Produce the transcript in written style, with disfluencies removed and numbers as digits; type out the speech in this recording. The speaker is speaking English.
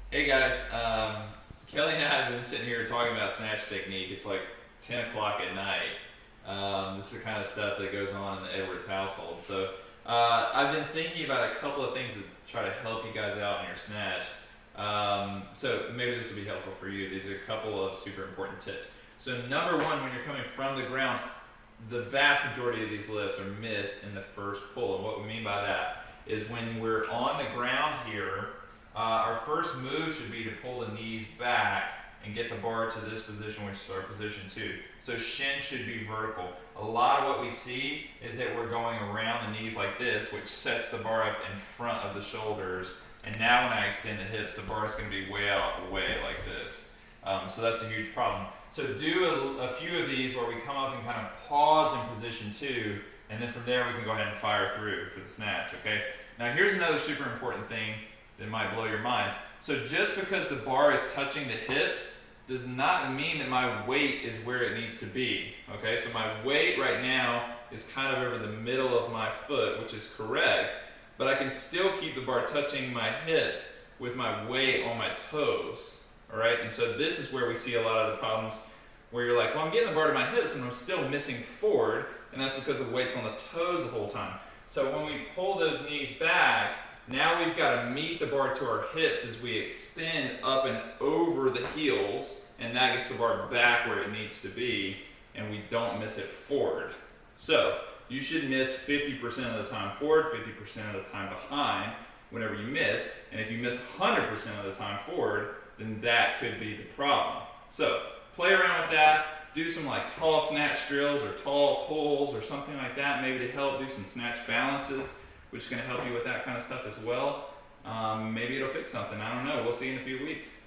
Hey guys, Kelly and I have been sitting here talking about snatch technique. It's like 10 o'clock at night. This is the kind of stuff that goes on in the Edwards household. So I've been thinking about a couple of things to try to help you guys out in your snatch. So maybe this will be helpful for you. These are a couple of super important tips. So number one, when you're coming from the ground, the vast majority of these lifts are missed in the first pull. And what we mean by that is when we're on the ground here, our first move should be to pull the knees back and get the bar to this position, which is our position two. So shin should be vertical. A lot of what we see is that we're going around the knees like this, which sets the bar up in front of the shoulders. And now when I extend the hips, the bar is going to be way out away like this. So that's a huge problem. So do a few of these where we come up and kind of pause in position two, and then from there we can go ahead and fire through for the snatch, okay? Now here's another super important thing that might blow your mind. So just because the bar is touching the hips does not mean that my weight is where it needs to be, okay? So my weight right now is kind of over the middle of my foot, which is correct, but I can still keep the bar touching my hips with my weight on my toes, all right? And so this is where we see a lot of the problems where you're like, well, I'm getting the bar to my hips and I'm still missing forward, and that's because the weight's on the toes the whole time. So when we pull those knees back, now we've got to meet the bar to our hips as we extend up and over the heels, and that gets the bar back where it needs to be, and we don't miss it forward. So you should miss 50% of the time forward, 50% of the time behind whenever you miss, and if you miss 100% of the time forward, then that could be the problem. So play around with that, do some like tall snatch drills or tall pulls or something like that, maybe to help do some snatch balances, which is going to help you with that kind of stuff as well. Maybe it'll fix something. I don't know. We'll see in a few weeks.